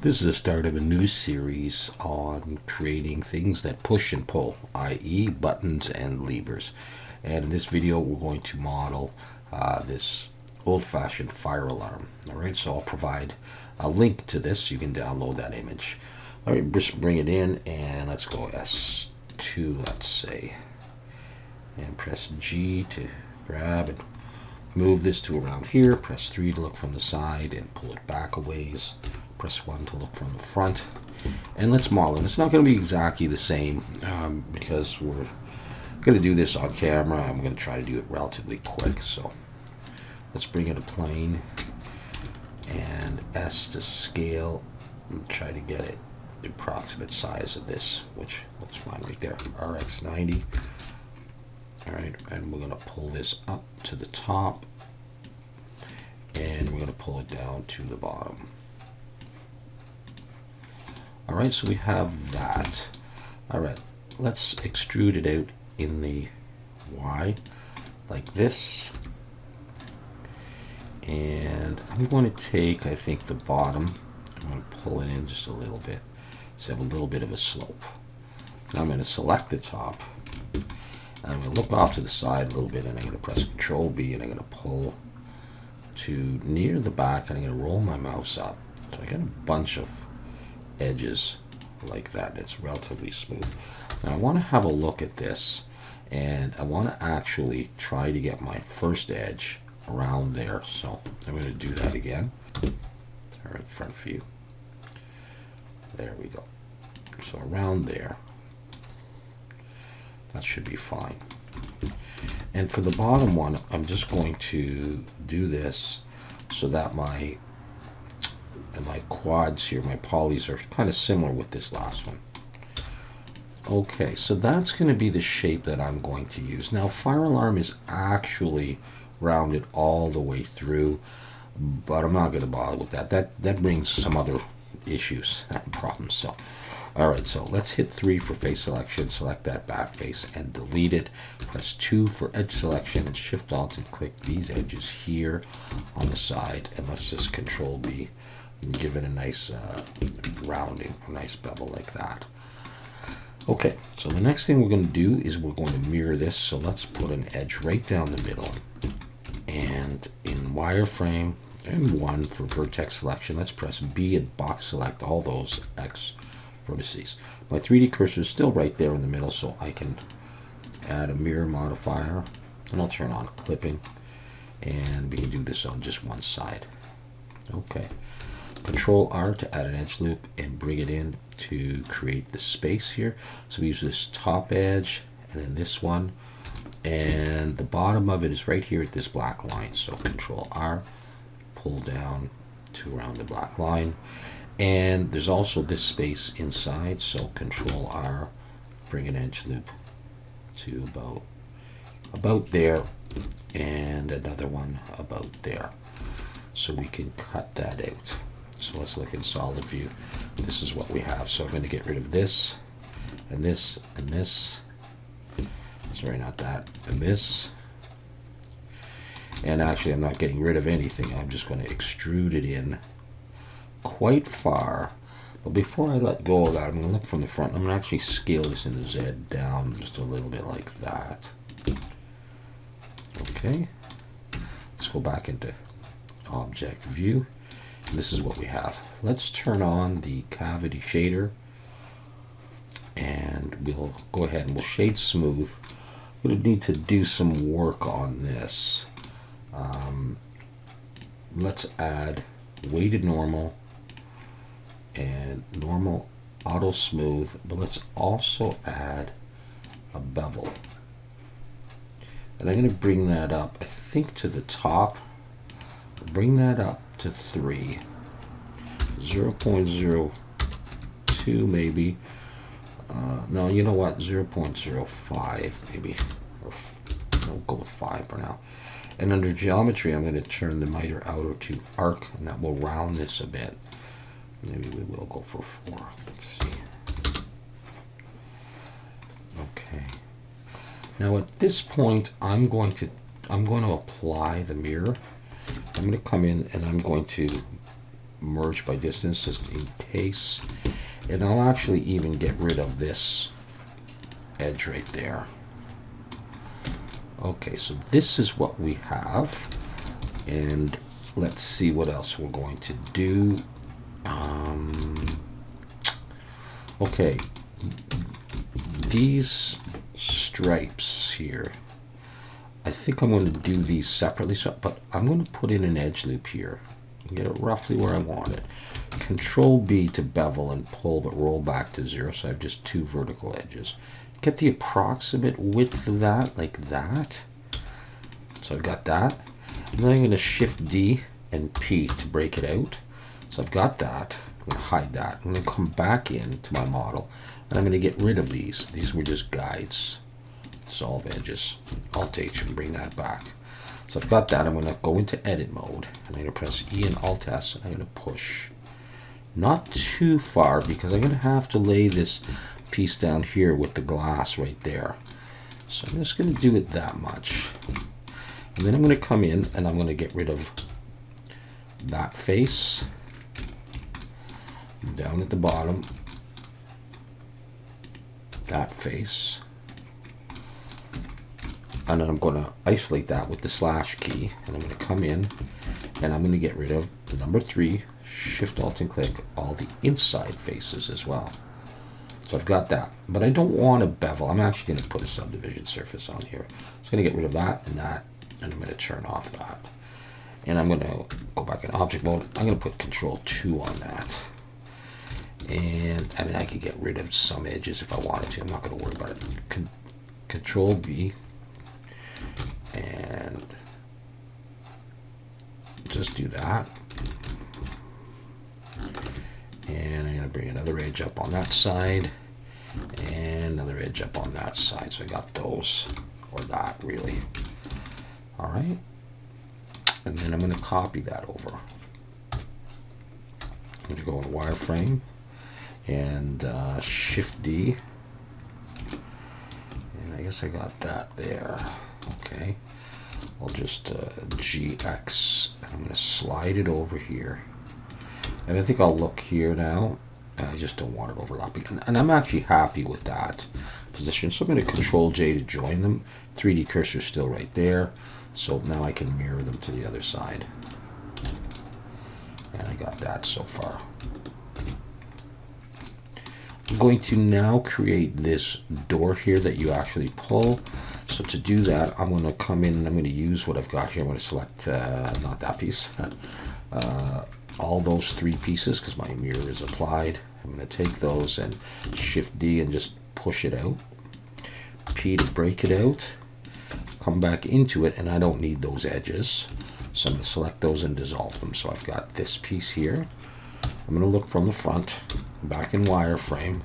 This is the start of a new series on creating things that push and pull, i.e. buttons and levers. And in this video we're going to model this old-fashioned fire alarm. Alright, so I'll provide a link to this so you can download that image. Alright, just bring it in and let's go S2, let's say. And press G to grab and move this to around here. Press 3 to look from the side and pull it back a ways. Press 1 to look from the front. And let's model it. It's not going to be exactly the same because we're going to do this on camera. I'm going to try to do it relatively quick. So let's bring in a plane and S to scale and try to get it the approximate size of this, which looks fine right there. RX90. Alright, and we're going to pull this up to the top and we're going to pull it down to the bottom. Alright, so we have that. Alright, let's extrude it out in the Y like this. And I'm going to take, I think, the bottom. I'm going to pull it in just a little bit. So I have a little bit of a slope. Now I'm going to select the top. I'm going to look off to the side a little bit and I'm going to press Control B and I'm going to pull to near the back and I'm going to roll my mouse up. So I got a bunch of edges like that. It's relatively smooth. Now I want to have a look at this and I want to actually try to get my first edge around there. So I'm going to do that again. Alright, front view. There we go. So around there. That should be fine. And for the bottom one, I'm just going to do this so that my quads here, my polys are kind of similar with this last one. Okay, so that's going to be the shape that I'm going to use. Now, fire alarm is actually rounded all the way through, but I'm not going to bother with that. That brings some other issues and problems. So, all right, so let's hit 3 for face selection, select that back face and delete it. Press 2 for edge selection and Shift Alt and click these edges here on the side. And let's just Control B and give it a nice rounding, a nice bevel like that. Okay, so the next thing we're going to do is we're going to mirror this. So let's put an edge right down the middle. And in wireframe and 1 for vertex selection, let's press B and box select all those X vertices. My 3D cursor is still right there in the middle, so I can add a mirror modifier and I'll turn on clipping and we can do this on just one side. Okay, Control R to add an edge loop and bring it in to create the space here. So we use this top edge and then this one, and the bottom of it is right here at this black line. So Control R, pull down to around the black line. And there's also this space inside, so Control R, bring an edge loop to about there, and another one about there. So we can cut that out. So let's look in solid view. This is what we have. So I'm going to get rid of this, and this, and this. Sorry, not that, and this. And actually, I'm not getting rid of anything. I'm just going to extrude it in quite far. But before I let go of that, I'm going to look from the front. I'm going to actually scale this in the Z down just a little bit like that. Okay. Let's go back into object view. This is what we have. Let's turn on the cavity shader and we'll go ahead and we'll shade smooth. I'm going to need to do some work on this. Let's add weighted normal and normal auto smooth, but let's also add a bevel. And I'm going to bring that up, I think, to the top. Bring that up to 3. 0.02 maybe. No, you know what? 0.05 maybe. Or we'll go with 5 for now. And under geometry, I'm going to turn the miter outer to arc, and that will round this a bit. Maybe we will go for 4. Let's see. Okay. Now at this point, I'm going to apply the mirror. I'm going to come in and I'm going to merge by distance just in case. And I'll actually even get rid of this edge right there. Okay, so this is what we have. And let's see what else we're going to do. Okay, these stripes here, I think I'm going to do these separately, but I'm going to put in an edge loop here and get it roughly where I want it. Control B to bevel and pull, but roll back to 0, so I have just 2 vertical edges. Get the approximate width of that, like that. So I've got that. And then I'm going to Shift D and P to break it out. So I've got that. I'm going to hide that. I'm going to come back into my model, and I'm going to get rid of these. These were just guides. Solve edges. Alt H and bring that back. So I've got that. I'm going to go into edit mode, and I'm going to press E and Alt S, and I'm going to push. Not too far, because I'm going to have to lay this piece down here with the glass right there. So I'm just going to do it that much. And then I'm going to come in, and I'm going to get rid of that face. Down at the bottom, that face, and then I'm going to isolate that with the slash key, and I'm going to come in and I'm going to get rid of the number 3, Shift Alt and click all the inside faces as well. So I've got that, but I don't want a bevel. I'm actually going to put a subdivision surface on here. So I'm going to get rid of that, and I'm going to turn off that, and I'm going to go back in object mode. I'm going to put Control 2 on that. And I mean, I could get rid of some edges if I wanted to. I'm not going to worry about it. Control B and just do that. And I'm going to bring another edge up on that side and another edge up on that side. So I got those, or that really. All right. And then I'm going to copy that over. I'm going to go in wireframe and Shift D, and I guess I got that there. Okay, I'll just GX, and I'm going to slide it over here, and I think I'll look here now. I just don't want it overlapping, and I'm actually happy with that position. So I'm going to Control J to join them. 3D cursor is still right there, so now I can mirror them to the other side, and I got that so far. I'm going to now create this door here that you actually pull. So to do that, I'm going to come in and I'm going to use what I've got here. I'm going to select, not that piece, all those 3 pieces because my mirror is applied. I'm going to take those and Shift D and just push it out. P to break it out. Come back into it, and I don't need those edges. So I'm going to select those and dissolve them. So I've got this piece here. I'm going to look from the front, back in wireframe,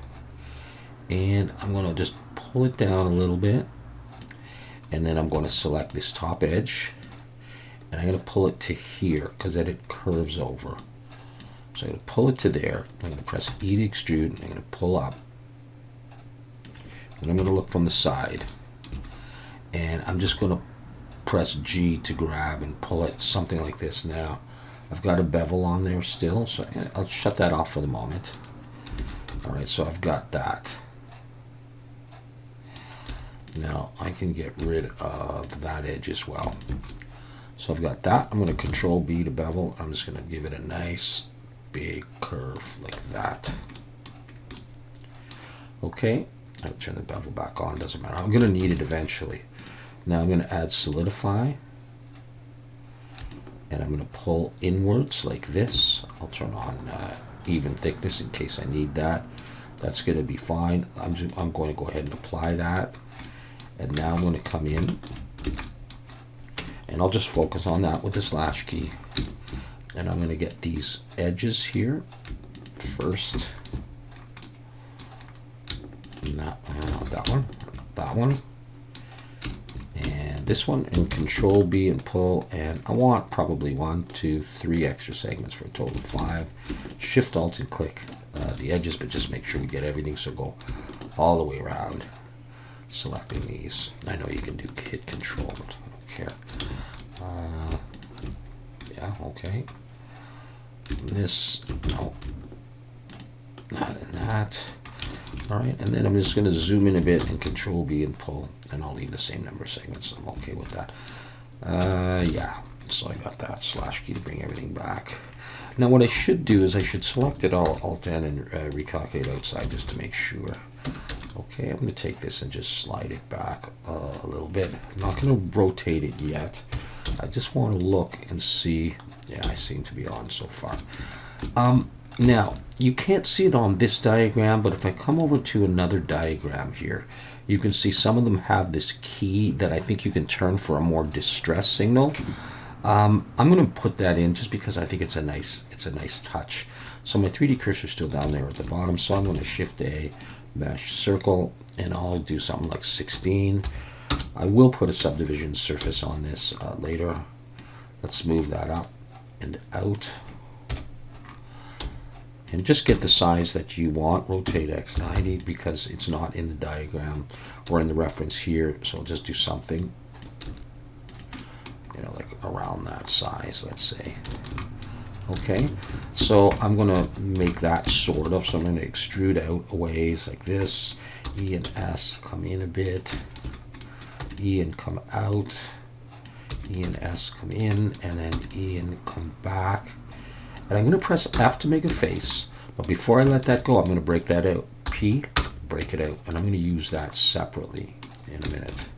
and I'm going to just pull it down a little bit, and then I'm going to select this top edge, and I'm going to pull it to here because then it curves over. So I'm going to pull it to there. I'm going to press E to extrude, and I'm going to pull up, and I'm going to look from the side, and I'm just going to press G to grab and pull it something like this. Now I've got a bevel on there still, so I'll shut that off for the moment. All right, so I've got that. Now I can get rid of that edge as well. So I've got that. I'm going to Control B to bevel. I'm just going to give it a nice big curve like that. Okay, I'll turn the bevel back on, doesn't matter. I'm going to need it eventually. Now I'm going to add solidify. And I'm going to pull inwards like this. I'll turn on even thickness in case I need that. That's going to be fine. I'm going to go ahead and apply that. And now I'm going to come in, and I'll just focus on that with the slash key. And I'm going to get these edges here first. That one. And this one, and Control B and pull, and I want probably 1, 2, 3 extra segments for a total of 5. Shift Alt and click the edges, but just make sure we get everything, so go all the way around, selecting these. I know you can hit Control, but I don't care. Yeah, okay. this, no, not in that. All right, and then I'm just going to zoom in a bit and Control B and pull, and I'll leave the same number of segments. I'm okay with that. Yeah, so I got that slash key to bring everything back. Now what I should do is I should select it all, Alt-N, and recalculate outside just to make sure. Okay, I'm going to take this and just slide it back a little bit. I'm not going to rotate it yet. I just want to look and see. Yeah, I seem to be on so far. Now, you can't see it on this diagram, but if I come over to another diagram here, you can see some of them have this key that I think you can turn for a more distress signal. I'm going to put that in just because I think it's a nice touch. So my 3D cursor is still down there at the bottom, so I'm going to Shift A, mesh circle, and I'll do something like 16. I will put a subdivision surface on this later. Let's move that up and out. And just get the size that you want. Rotate X 90 because it's not in the diagram or in the reference here. So I'll just do something, you know, like around that size, let's say. Okay, so I'm going to make that sort of. So I'm going to extrude out a ways like this. E and S come in a bit. E and come out. E and S come in, and then E and come back. And I'm going to press F to make a face, but before I let that go, I'm going to break that out. P, break it out, and I'm going to use that separately in a minute.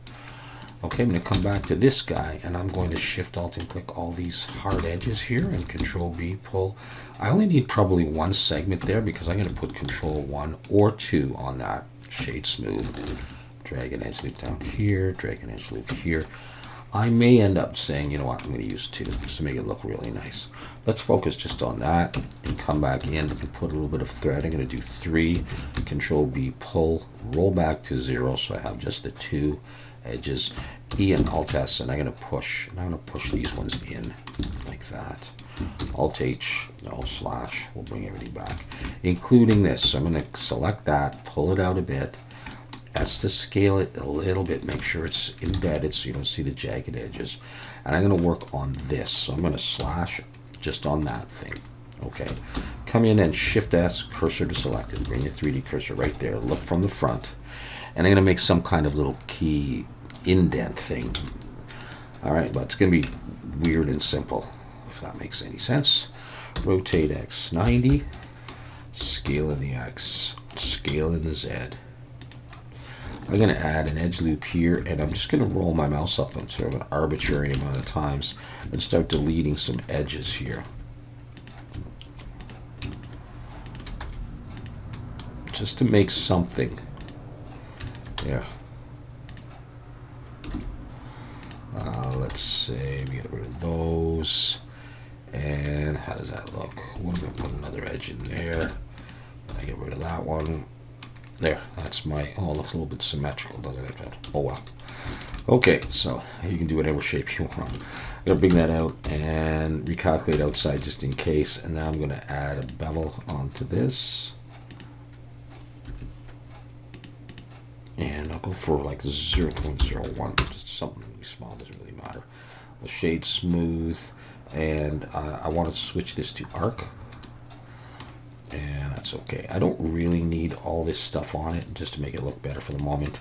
Okay, I'm going to come back to this guy, and I'm going to Shift Alt and click all these hard edges here, and Control B, pull. I only need probably one segment there because I'm going to put Control 1 or 2 on that. Shade Smooth, drag an edge loop down here, drag an edge loop here. I may end up saying, you know what, I'm going to use 2 just to make it look really nice. Let's focus just on that and come back in and put a little bit of thread. I'm going to do 3, Control B, pull, roll back to 0 so I have just the 2 edges. E and Alt S, and I'm going to push. And I'm going to push these ones in like that. Alt H, no, slash, we'll bring everything back, including this. So I'm going to select that, pull it out a bit. S to scale it a little bit, make sure it's embedded so you don't see the jagged edges. And I'm going to work on this. So I'm going to slash just on that thing. Okay. Come in and Shift S, cursor to selected. Bring your 3D cursor right there. Look from the front. And I'm going to make some kind of little key indent thing. All right, but it's going to be weird and simple, if that makes any sense. Rotate X 90. Scale in the X. Scale in the Z. I'm going to add an edge loop here, and I'm just going to roll my mouse up on sort of an arbitrary amount of times and start deleting some edges here. Just to make something. There. Let's say we get rid of those. And how does that look? We're going to put another edge in there. I get rid of that one. There, that's my, oh, it looks a little bit symmetrical, doesn't it? Oh, well. Okay, so you can do whatever shape you want. I'm going to bring that out and recalculate outside just in case. And now I'm going to add a bevel onto this. And I'll go for like 0.01, just something really small, doesn't really matter. A shade smooth, and I want to switch this to arc. And that's okay. I don't really need all this stuff on it just to make it look better for the moment.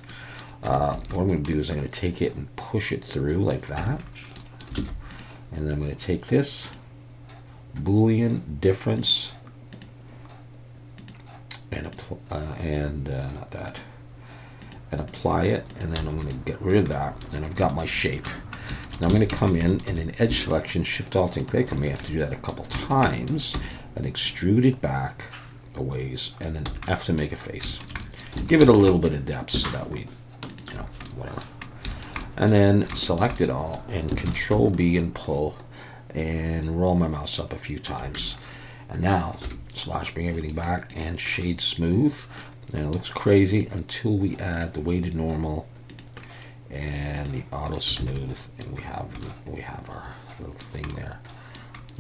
What I'm going to do is I'm going to take it and push it through like that. And then I'm going to take this Boolean difference and not that, and apply it. And then I'm going to get rid of that. And I've got my shape. Now I'm going to come in and in edge selection, Shift Alt and click. I may have to do that a couple times. And extrude it back a ways, and then F to make a face. Give it a little bit of depth so that we, you know, whatever. And then select it all and Control B and pull and roll my mouse up a few times. And now slash bring everything back and shade smooth. And it looks crazy until we add the weighted normal and the auto smooth, and we have our little thing there.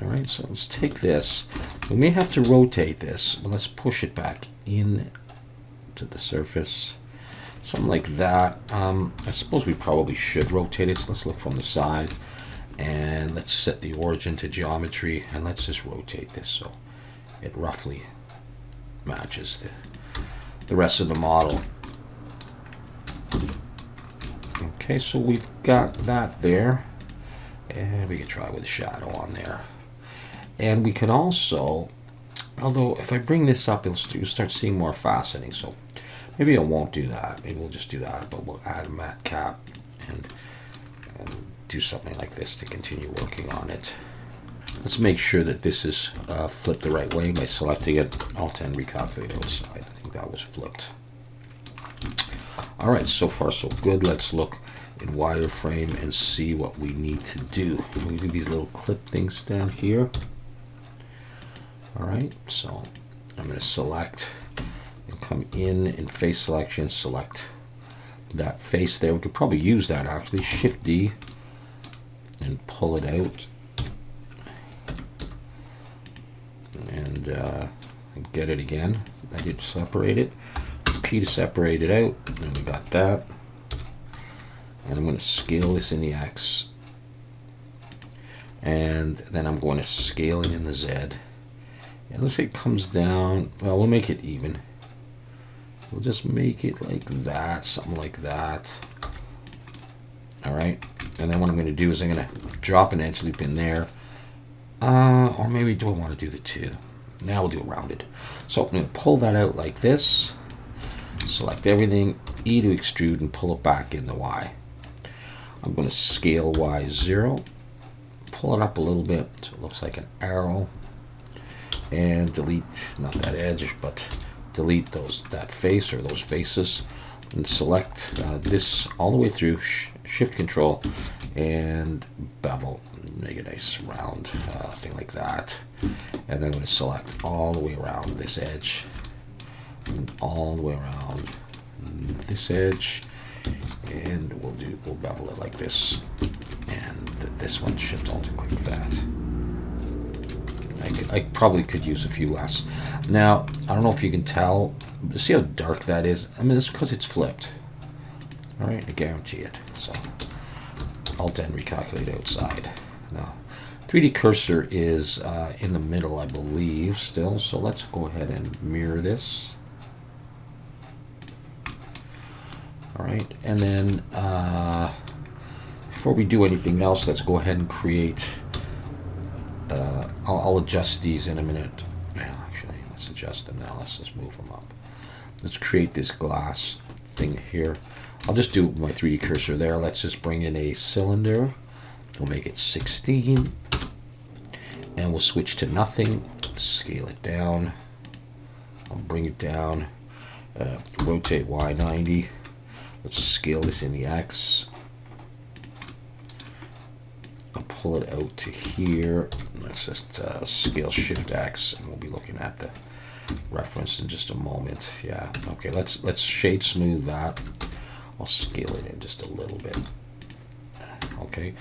All right, so let's take this. We may have to rotate this, but let's push it back in to the surface. Something like that. I suppose we probably should rotate it, so let's look from the side. And let's set the origin to geometry, and let's just rotate this so it roughly matches the rest of the model. Okay, so we've got that there, and we can try with a shadow on there. And we can also, although if I bring this up, you'll start seeing more faceting, so maybe I won't do that. Maybe we'll just do that, but we'll add a matte cap and do something like this to continue working on it. Let's make sure that this is flipped the right way by selecting it. Alt and recalculate outside. I think that was flipped. All right, so far so good. Let's look in wireframe and see what we need to do. We do these little clip things down here. All right, so I'm going to select and come in face selection, select that face there. We could probably use that actually. Shift D and pull it out. And get it again. I did separate it. P to separate it out. And we got that. And I'm going to scale this in the X. And then I'm going to scale it in the Z. And let's say it comes down. Well, we'll make it even. We'll just make it like that, something like that. All right. And then what I'm going to do is I'm going to drop an edge loop in there. Or maybe do I want to do the 2? Now we'll do it rounded. So I'm going to pull that out like this. Select everything, E to extrude, and pull it back in the Y. I'm going to scale Y 0. Pull it up a little bit so it looks like an arrow. And delete, not that edge, but delete that face or those faces. And select this all the way through, Shift Control, and bevel. Make a nice round thing like that. And then I'm going to select all the way around this edge, and all the way around this edge, and we'll bevel it like this. And this one, Shift Alt and click that. I probably could use a few less. Now, I don't know if you can tell. See how dark that is? I mean, it's because it's flipped. All right, I guarantee it. So, Alt and recalculate outside. Now, 3D cursor is in the middle, I believe, still. So let's go ahead and mirror this. All right, and then before we do anything else, let's go ahead and create. I'll adjust these in a minute. Actually, let's adjust them now. Let's just move them up. Let's create this glass thing here. I'll just do my 3D cursor there. Let's just bring in a cylinder. We'll make it 16. And we'll switch to nothing. Scale it down. I'll bring it down. Rotate Y 90. Let's scale this in the X. I'll pull it out to here. Let's just scale Shift X, and we'll be looking at the reference in just a moment. Yeah. Okay. Let's shade smooth that. I'll scale it in just a little bit. Okay.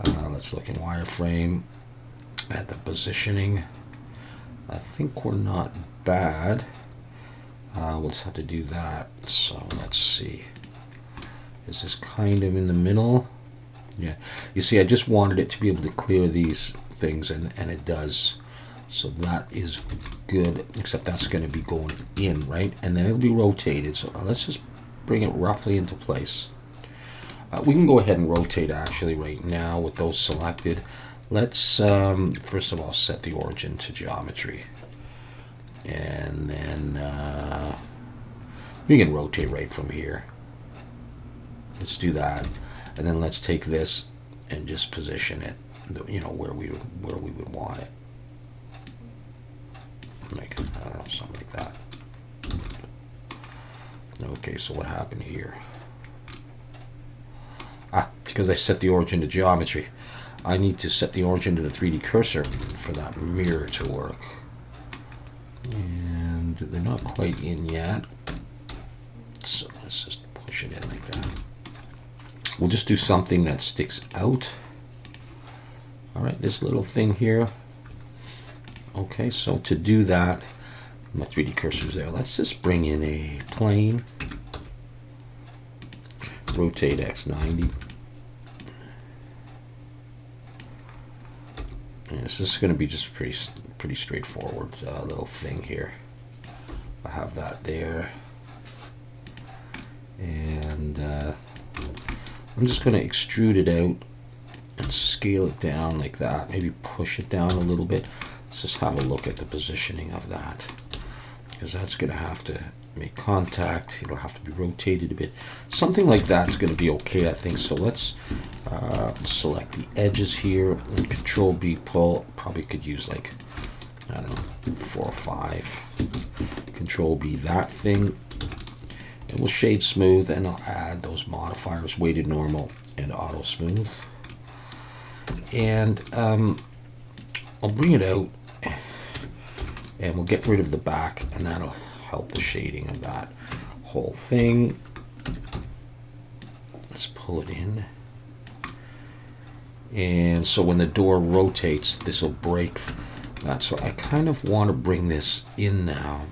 Let's look in wireframe at the positioning. I think we're not bad. We'll just have to do that. So let's see. Is this kind of in the middle? Yeah. You see, I just wanted it to be able to clear these things, and it does. So that is good, except that's going to be going in, right? And then it'll be rotated. So let's just bring it roughly into place. We can go ahead and rotate actually right now with those selected. Let's first of all set the origin to geometry. And then we can rotate right from here. Let's do that. And then let's take this and just position it, you know, where we would want it. Like, I don't know, something like that. Okay, so what happened here? Because I set the origin to geometry, I need to set the origin to the 3D cursor for that mirror to work. And they're not quite in yet. So let's just push it in like that. We'll just do something that sticks out. All right, this little thing here. Okay, so to do that, my 3D cursor's there. Let's just bring in a plane. Rotate X 90. And this is going to be just pretty straightforward little thing here. I have that there, and I'm just going to extrude it out and scale it down like that. Maybe push it down a little bit. Let's just have a look at the positioning of that, because that's going to have to make contact. It'll have to be rotated a bit. Something like that is going to be okay, I think. So let's select the edges here and Control B pull. Probably could use like, I don't know, 4 or 5. Control B that thing. And we'll shade smooth, and I'll add those modifiers, weighted normal and auto smooth. And I'll bring it out, and we'll get rid of the back, and that'll help the shading of that whole thing. Let's pull it in. And so when the door rotates, this will break that. So I kind of want to bring this in now.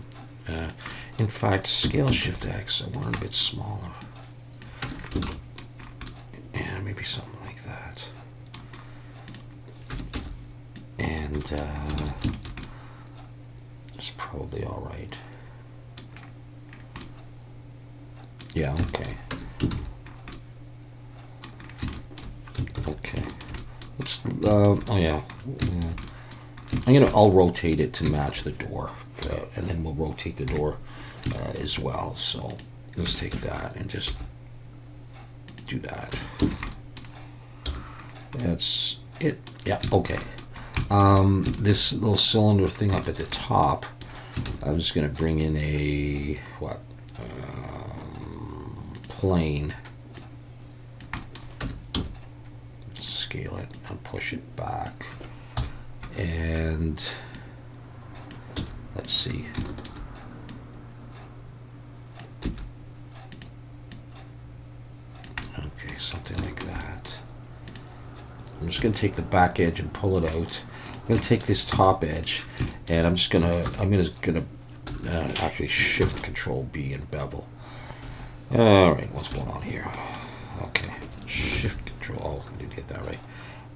In fact, scale Shift X, I want it a bit smaller. And maybe something like that. And it's probably all right. Yeah, okay. Okay. Let's, oh yeah. I'll rotate it to match the door. And then we'll rotate the door as well. So let's take that and just do that. That's it. Yeah, okay. This little cylinder thing up at the top, I'm just going to bring in a, plane. Scale it and push it back. And let's see. Okay, something like that. I'm just going to take the back edge and pull it out. I'm going to take this top edge, and I'm gonna actually Shift Control B and bevel. All right, what's going on here? Okay, Shift Control. Oh, I did hit that right.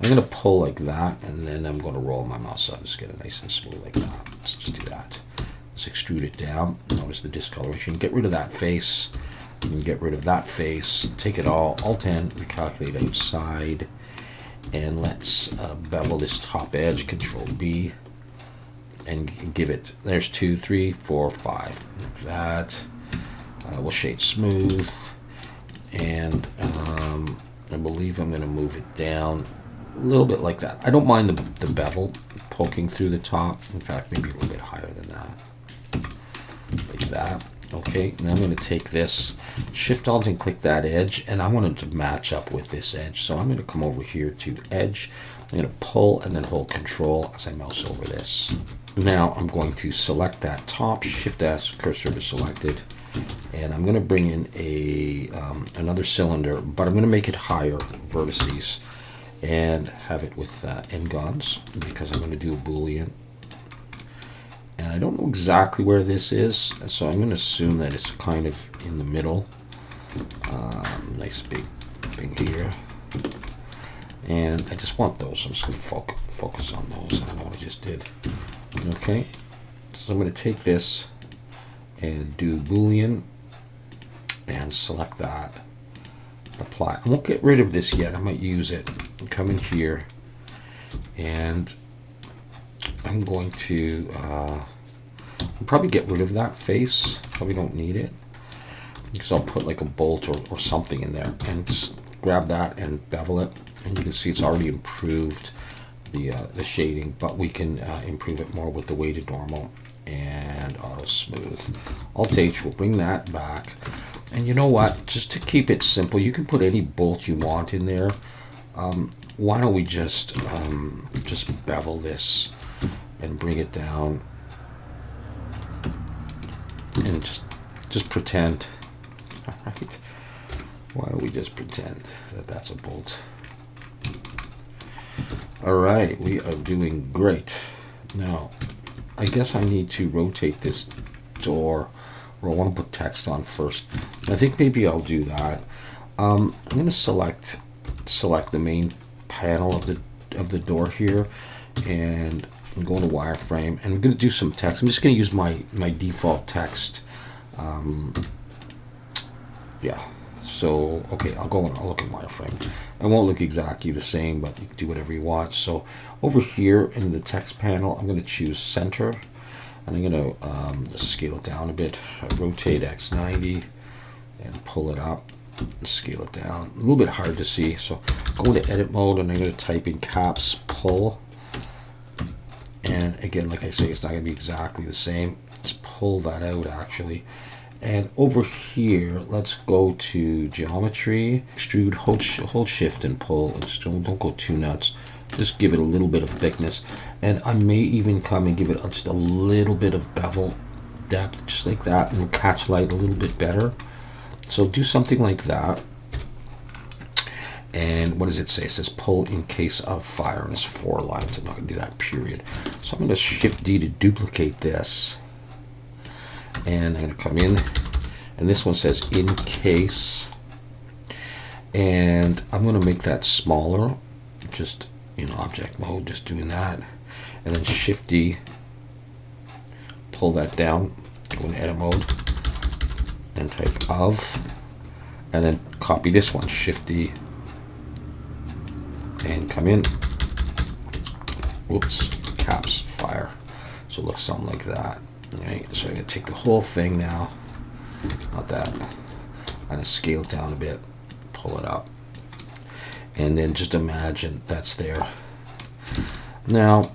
I'm going to pull like that, and then I'm going to roll my mouse up. Just get it nice and smooth like that. Let's just do that. Let's extrude it down. Notice the discoloration. Get rid of that face. And get rid of that face. Take it all. Alt-N. Recalculate outside. And let's bevel this top edge. Control B. And give it. There's 2, 3, 4, 5. Like that. We'll shade smooth. And I believe I'm going to move it down a little bit like that. I don't mind the bevel poking through the top. In fact, maybe a little bit higher than that. Like that. Okay, now I'm going to take this, Shift Alt and click that edge, and I want it to match up with this edge. So I'm going to come over here to edge. I'm going to pull and then hold Control as I mouse over this. Now I'm going to select that top, Shift S, cursor to selected, and I'm going to bring in a another cylinder, but I'm going to make it higher vertices and have it with n-gons, because I'm going to do a Boolean. And I don't know exactly where this is, so I'm going to assume that it's kind of in the middle. Nice big thing here. And I just want those. I'm just going to focus on those. I don't know what I just did. Okay, so I'm going to take this and do Boolean and select that. Apply. I won't get rid of this yet. I might use it. Come in here, and I'm going to probably get rid of that face. Probably don't need it, because I'll put like a bolt or something in there, and just grab that and bevel it, and you can see it's already improved the shading, but we can improve it more with the weighted normal and auto smooth. Alt H will bring that back. And you know what, just to keep it simple, you can put any bolt you want in there. Why don't we just bevel this and bring it down, and just pretend. All right, why don't we just pretend that that's a bolt? All right, we are doing great. Now I guess I need to rotate this door, or I want to put text on first. I think maybe I'll do that. I'm going to select the main panel of the door here, and I'm going to wireframe, and I'm going to do some text. I'm just going to use my default text. Yeah. So, okay, I'll look at wireframe. It won't look exactly the same, but you can do whatever you want. So over here in the text panel, I'm going to choose center, and I'm going to scale it down a bit, rotate X90, and pull it up, and scale it down. A little bit hard to see, so go into edit mode, and I'm going to type in caps pull. And again, like I say, it's not going to be exactly the same. Let's pull that out actually. And over here, let's go to geometry, extrude, hold shift and pull. And just don't go too nuts. Just give it a little bit of thickness. And I may even come and give it just a little bit of bevel depth, just like that, and it'll catch light a little bit better. So do something like that. And what does it say? It says pull in case of fire, and it's 4 lines. I'm not going to do that, period. So I'm going to shift D to duplicate this. And I'm going to come in, and this one says in case, and I'm going to make that smaller, just in object mode, just doing that, and then shift D, pull that down, go into edit mode, and type of, and then copy this one, shift D, and come in, whoops, caps fire, so it looks something like that. Right, so I'm going to take the whole thing now, not that, I'm going to scale it down a bit, pull it up, and then just imagine that's there. Now,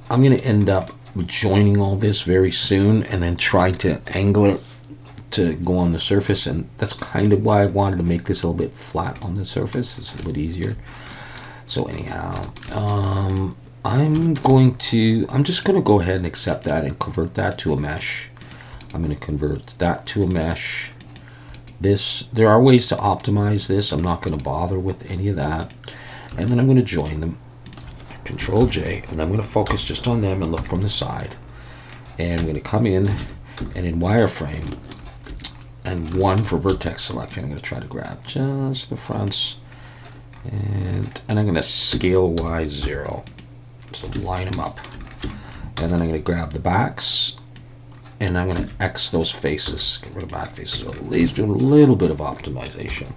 I'm going to end up joining all this very soon, and then try to angle it to go on the surface, and that's kind of why I wanted to make this a little bit flat on the surface. It's a little bit easier. So anyhow, I'm just going to go ahead and accept that and convert that to a mesh. I'm going to convert that to a mesh. There are ways to optimize this. I'm not going to bother with any of that. And then I'm going to join them. Control J, and I'm going to focus just on them and look from the side. And I'm going to come in, and in wireframe, and 1 for vertex selection, I'm going to try to grab just the fronts. And I'm going to scale Y 0. So line them up, and then I'm going to grab the backs, and I'm going to X those faces, get rid of back faces. So Lay's doing a little bit of optimization.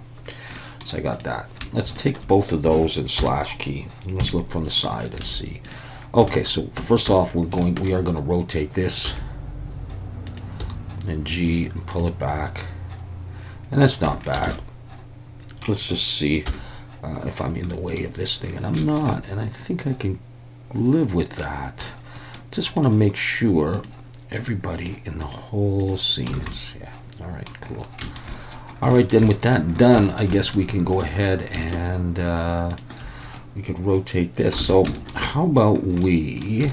So I got that. Let's take both of those and slash key. And let's look from the side and see. Okay, so first off, we are going to rotate this, and G, and pull it back, and that's not bad. Let's just see if I'm in the way of this thing, and I'm not, and I think I can live with that. Just want to make sure everybody in the whole scene is, yeah, all right, cool. All right, then with that done, I guess we can go ahead and we could rotate this. So how about we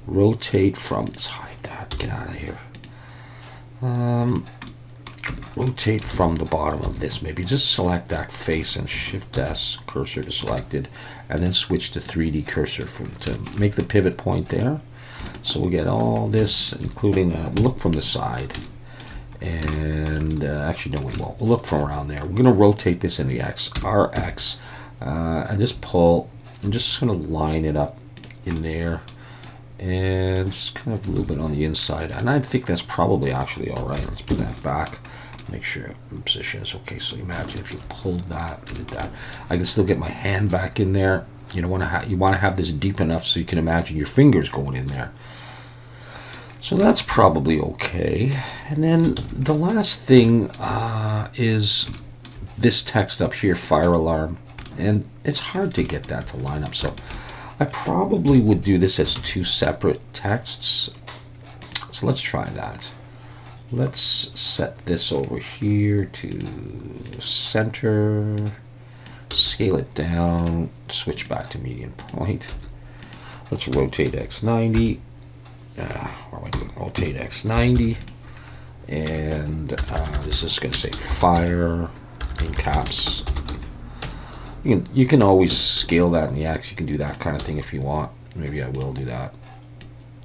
rotate from, let's hide that, get out of here. Rotate from the bottom of this, maybe just select that face and shift S, cursor to selected, and then switch to 3D cursor to make the pivot point there. So we get all this, including look from the side, and actually no, we won't. We'll look from around there. We're going to rotate this in the X, RX, and just pull, and just kind of line it up in there, and just kind of a little bit on the inside. And I think that's probably actually all right. Let's put that back. Make sure the position is okay. So imagine if you pulled that and did that, I can still get my hand back in there. You want to have this deep enough so you can imagine your fingers going in there. So that's probably okay. And then the last thing is this text up here, fire alarm, and it's hard to get that to line up. So I probably would do this as 2 separate texts. So let's try that. Let's set this over here to center, scale it down, switch back to median point. Let's rotate X90. What am I doing? Rotate X90. And this is going to say fire in caps. You can always scale that in the X. You can do that kind of thing if you want. Maybe I will do that.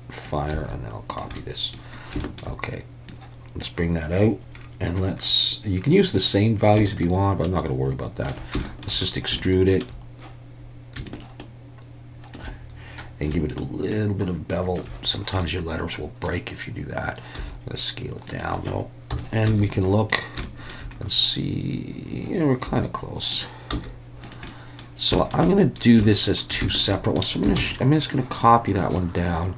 Fire, and then I'll copy this. Okay. Let's bring that out, and you can use the same values if you want, but I'm not going to worry about that. Let's just extrude it, and give it a little bit of bevel. Sometimes your letters will break if you do that. I'm going to scale it down though, and we can look and see, yeah, we're kind of close. So I'm going to do this as two separate ones. So I'm just going to copy that one down.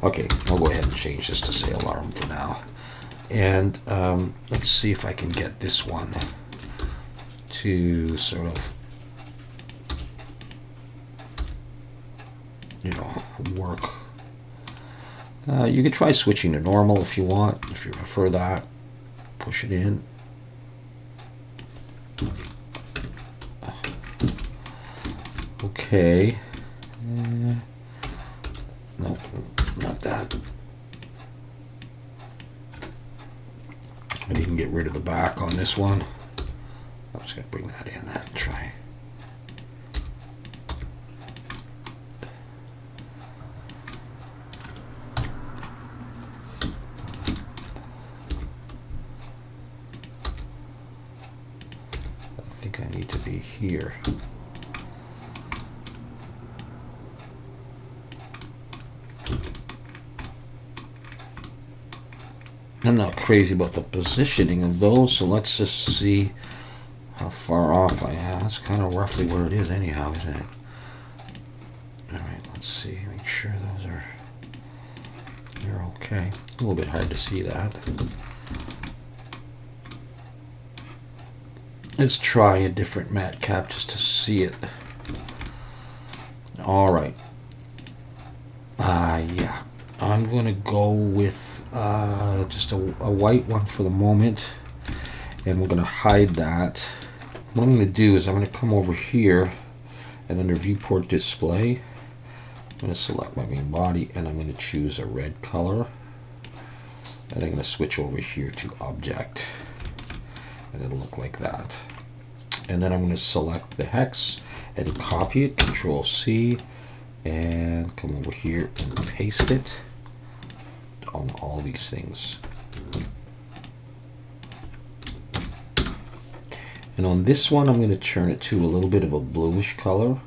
Okay, I'll go ahead and change this to say alarm for now. And let's see if I can get this one to sort of, you know, work. You could try switching to normal if you want, if you prefer that. Push it in. Okay. No, not that. I didn't get rid of the back on this one. I'm just going to bring that in and try. I think I need to be here. I'm not crazy about the positioning of those, so let's just see how far off I am. That's kind of roughly where it is anyhow, isn't it? Alright, let's see. Make sure they're okay. A little bit hard to see that. Let's try a different matte cap just to see it. Alright. Yeah. I'm going to go with just a white one for the moment, and we're going to hide that. What I'm going to do is I'm going to come over here and under viewport display, I'm going to select my main body and I'm going to choose a red color, and I'm going to switch over here to object, and it'll look like that. And then I'm going to select the hex and copy it, Control C, and come over here and paste it on all these things. And on this one, I'm going to turn it to a little bit of a bluish color.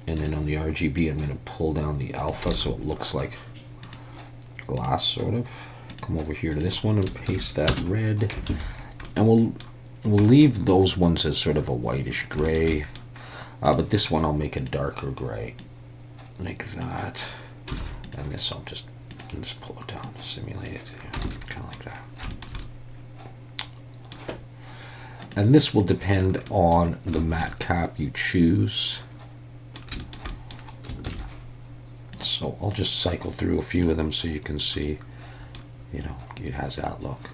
And then on the RGB, I'm going to pull down the alpha so it looks like glass, sort of. Come over here to this one and paste that red. And we'll leave those ones as sort of a whitish gray. But this one I'll make a darker gray. Like that. And this I'll just pull it down to simulate it, kind of like that. And this will depend on the matte cap you choose. So I'll just cycle through a few of them so you can see, you know, it has that look.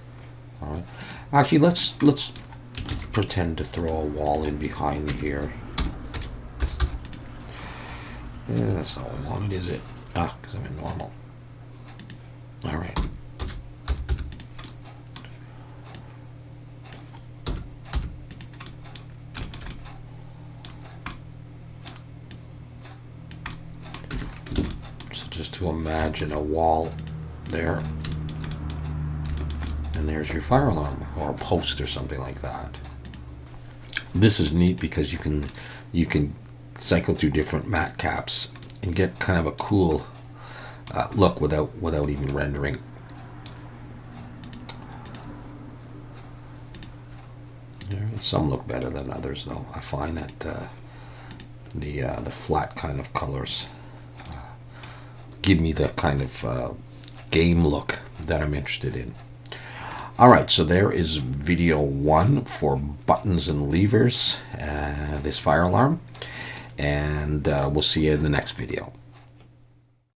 All right. Actually, let's pretend to throw a wall in behind here. Yeah, that's not what I wanted, is it? Ah, because I'm in normal. All right. So just to imagine a wall there, and there's your fire alarm or a post or something like that. This is neat because you can cycle through different matte caps and get kind of a cool look without even rendering. Some look better than others, though. I find that the flat kind of colors give me the kind of game look that I'm interested in. All right, so there is video 1 for buttons and levers, this fire alarm, and we'll see you in the next video.